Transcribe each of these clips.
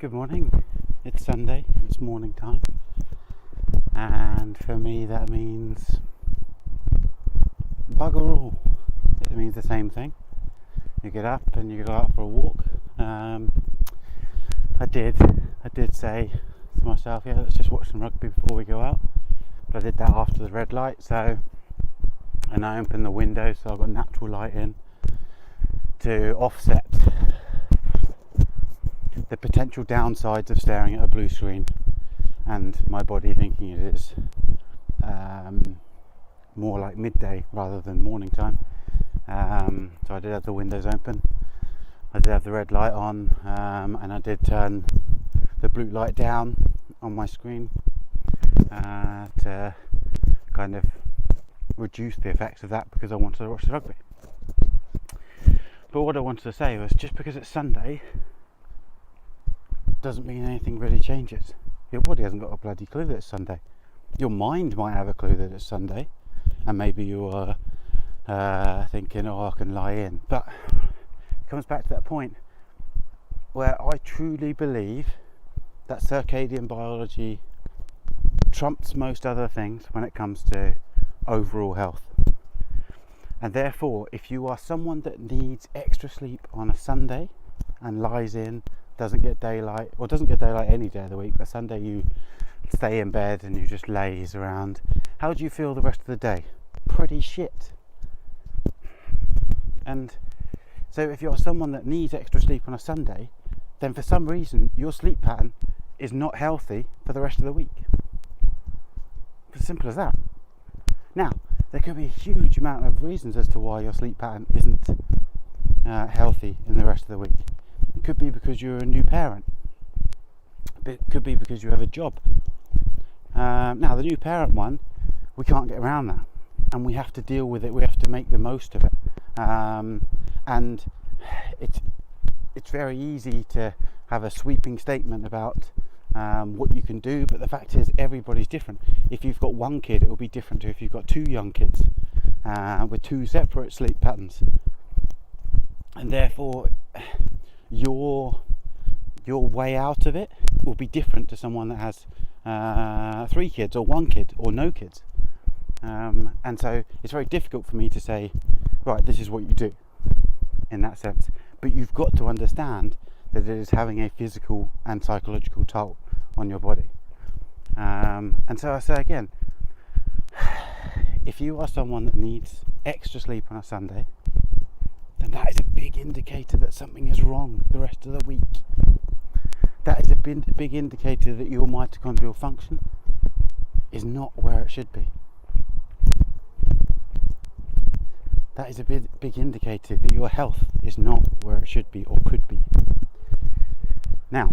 Good morning. It's Sunday, it's morning time, and for me that means bugger all. It means the same thing. You get up and you go out for a walk. I did say to myself, yeah, let's just watch some rugby before we go out, but I did that after the red light, and I opened the window so I've got natural light in to offset the potential downsides of staring at a blue screen and my body thinking it is more like midday rather than morning time. So I did have the windows open, I did have the red light on, and I did turn the blue light down on my screen to kind of reduce the effects of that, because I wanted to watch the rugby. But what I wanted to say was, just because it's Sunday doesn't mean anything really changes. Your body hasn't got a bloody clue that it's Sunday. Your mind might have a clue that it's Sunday, and maybe you are thinking, oh, I can lie in. But it comes back to that point where I truly believe that circadian biology trumps most other things when it comes to overall health. And therefore, if you are someone that needs extra sleep on a Sunday and lies in, doesn't get daylight any day of the week, but Sunday you stay in bed and you just laze around, how do you feel the rest of the day? Pretty shit. And so if you're someone that needs extra sleep on a Sunday, then for some reason your sleep pattern is not healthy for the rest of the week. As simple as that. Now, there could be a huge amount of reasons as to why your sleep pattern isn't healthy in the rest of the week. It could be because you're a new parent. It could be because you have a job. Now, the new parent one, we can't get around that, and we have to deal with it. We have to make the most of it. And it's very easy to have a sweeping statement about what you can do, but the fact is everybody's different. If you've got one kid, it will be different to if you've got two young kids with two separate sleep patterns, and therefore your way out of it will be different to someone that has 3 kids or 1 kid or no kids. And so it's very difficult for me to say, right, this is what you do in that sense. But you've got to understand that it is having a physical and psychological toll on your body. And so I say again, if you are someone that needs extra sleep on a Sunday, then that is a big indicator that something is wrong the rest of the week. That is a big indicator that your mitochondrial function is not where it should be. That is a big indicator that your health is not where it should be or could be. Now,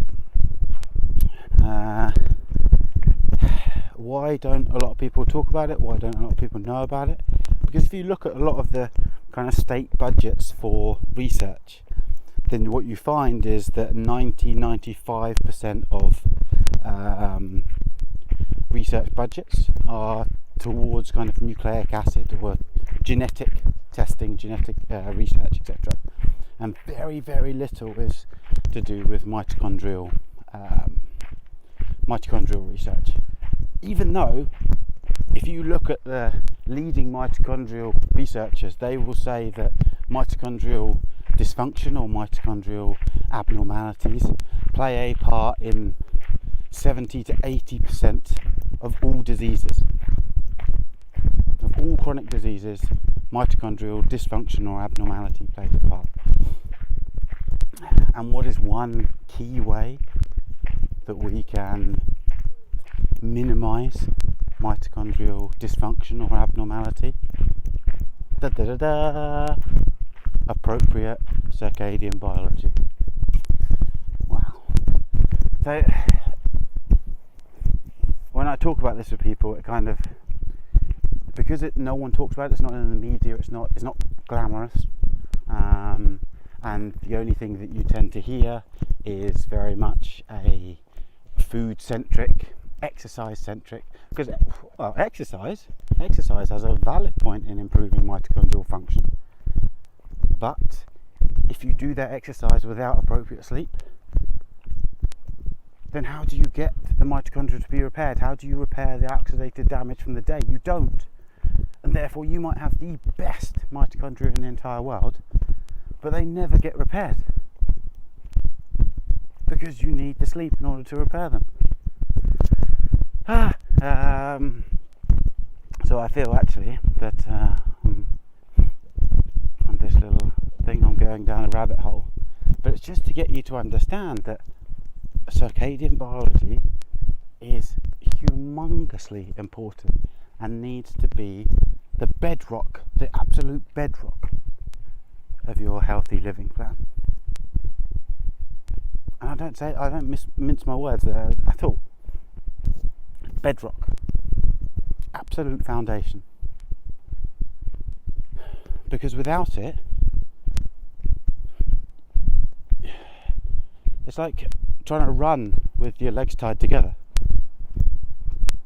why don't a lot of people talk about it? Why don't a lot of people know about it? Because if you look at a lot of the kind of state budgets for research, then what you find is that 95% of research budgets are towards kind of nucleic acid or genetic testing, genetic research, etc. And very, very little is to do with mitochondrial research. Even though, if you look at the leading mitochondrial researchers, they will say that mitochondrial dysfunction or mitochondrial abnormalities play a part in 70 to 80% of all diseases. Of all chronic diseases, mitochondrial dysfunction or abnormality plays a part. And what is one key way that we can minimize mitochondrial dysfunction or abnormality? Appropriate circadian biology. Wow. So when I talk about this with people, it kind of, because no one talks about it, it's not in the media, it's not glamorous, and the only thing that you tend to hear is very much a food-centric, exercise-centric, because exercise has a valid point in improving mitochondrial function. But if you do that exercise without appropriate sleep, then how do you get the mitochondria to be repaired? How do you repair the oxidative damage from the day? You don't. And therefore you might have the best mitochondria in the entire world, but they never get repaired because you need the sleep in order to repair them. So I feel actually that on this little thing I'm going down a rabbit hole, but it's just to get you to understand that circadian biology is humongously important and needs to be the bedrock, the absolute bedrock of your healthy living plan. And I don't mince my words there at all. Bedrock, absolute foundation. Because without it, it's like trying to run with your legs tied together.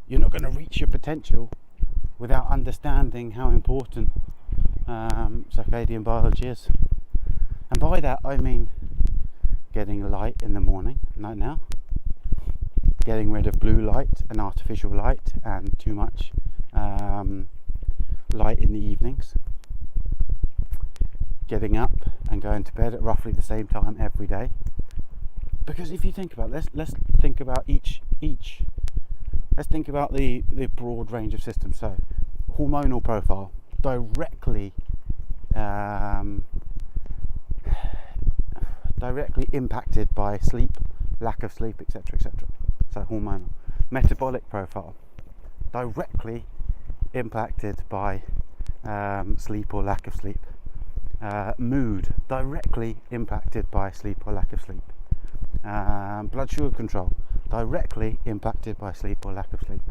You're not going to reach your potential without understanding how important circadian biology is. And by that I mean getting light in the morning, like now, getting rid of blue light and artificial light and too much light in the evenings, getting up and going to bed at roughly the same time every day. Because if you think about it, let's think about let's think about the broad range of systems. So hormonal profile directly impacted by sleep, lack of sleep, etc., etc. So hormonal. Metabolic profile directly impacted by sleep or lack of sleep. Mood directly impacted by sleep or lack of sleep. Blood sugar control directly impacted by sleep or lack of sleep.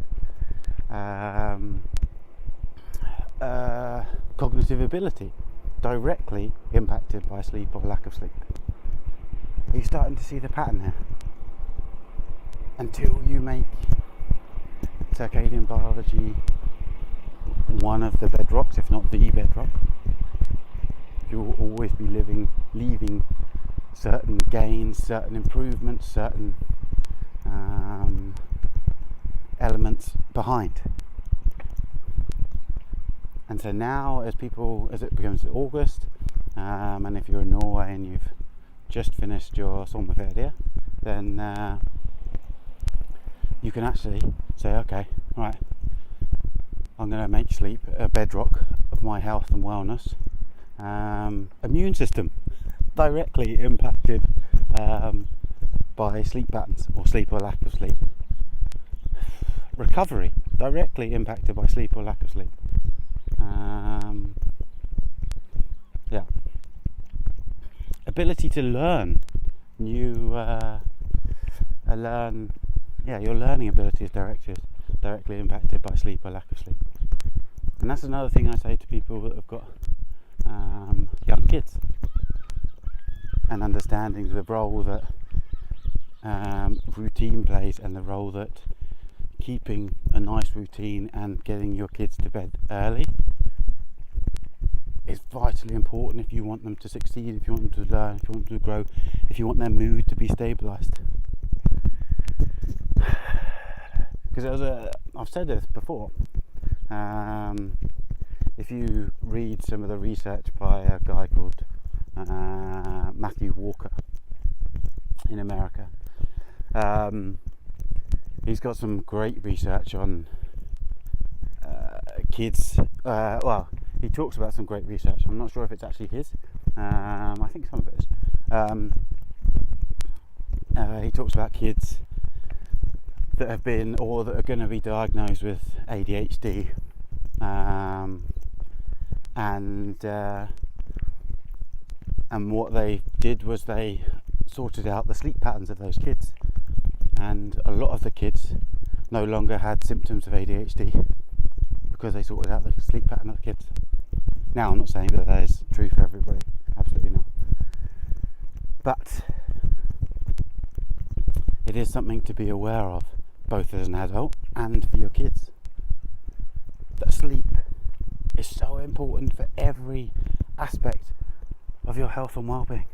Cognitive ability directly impacted by sleep or lack of sleep. Are you starting to see the pattern here? Until you make circadian biology one of the bedrocks, if not the bedrock, you will always be leaving certain gains, certain improvements, certain elements behind. And so now, as it becomes August, and if you're in Norway and you've just finished your sommerferie, then you can actually say, okay, right, I'm going to make sleep a bedrock of my health and wellness. Immune system directly impacted by sleep patterns or sleep or lack of sleep. Recovery directly impacted by sleep or lack of sleep. Ability to learn new your learning ability is directly impacted by sleep or lack of sleep. And that's another thing I say to people that have got young kids, and understanding the role that routine plays, and the role that keeping a nice routine and getting your kids to bed early is vitally important if you want them to succeed, if you want them to learn, if you want them to grow, if you want their mood to be stabilised. Because I've said this before, if you read some of the research by a guy called Matthew Walker in America, he's got some great research on kids. He talks about some great research. I'm not sure if it's actually his. I think some of it is. He talks about kids that have been or that are going to be diagnosed with ADHD, and what they did was they sorted out the sleep patterns of those kids, and a lot of the kids no longer had symptoms of ADHD because they sorted out the sleep pattern of the kids. Now, I'm not saying that is true for everybody, absolutely not, but it is something to be aware of, both as an adult and for your kids, that sleep is so important for every aspect of your health and well-being.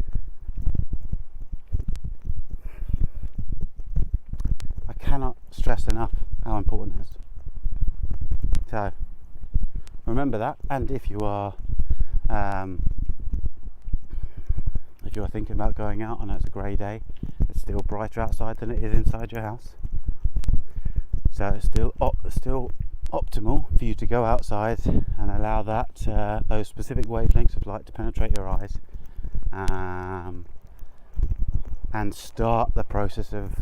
cannot stress enough how important it is. So remember that, and if you are thinking about going out, I know it's a grey day, it's still brighter outside than it is inside your house, so it's still optimal for you to go outside and allow that those specific wavelengths of light to penetrate your eyes, and start the process of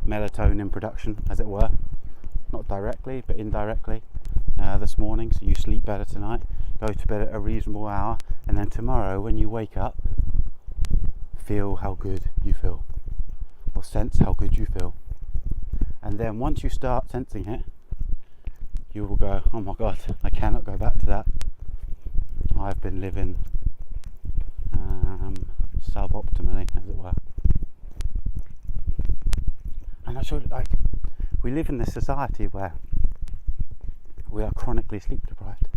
melatonin production, as it were, not directly but indirectly, this morning, so you sleep better tonight, go to bed at a reasonable hour, and then tomorrow when you wake up, feel how good you feel, or sense how good you feel. And then once you start sensing it, you will go, oh my god, I cannot go back to that. I've been living suboptimally, as it were. And I sure, like, we live in this society where we are chronically sleep deprived.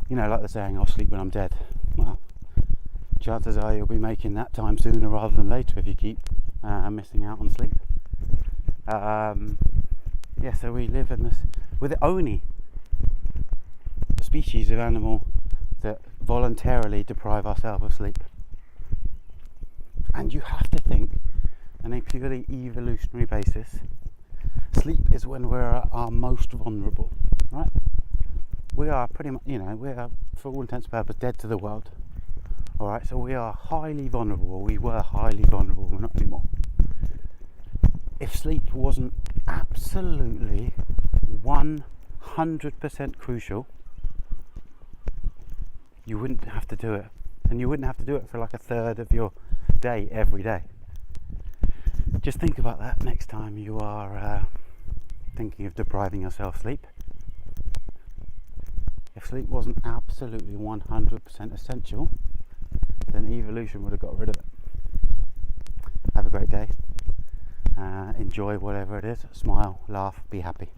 You know, like the saying, I'll sleep when I'm dead. Well, chances are you'll be making that time sooner rather than later if you keep missing out on sleep. Yeah, so we live in this, we're the only species of animal that voluntarily deprive ourselves of sleep. And you have to think, on a purely evolutionary basis, sleep is when we're at our most vulnerable, right? We are pretty much, we are, for all intents and purposes, dead to the world. Alright, so we are highly vulnerable, we were highly vulnerable, we're not anymore. If sleep wasn't absolutely 100% crucial, you wouldn't have to do it. And you wouldn't have to do it for like a third of your day every day. Just think about that next time you are thinking of depriving yourself sleep. If sleep wasn't absolutely 100% essential, then evolution would have got rid of it. Have a great day. Enjoy whatever it is. Smile, laugh, be happy.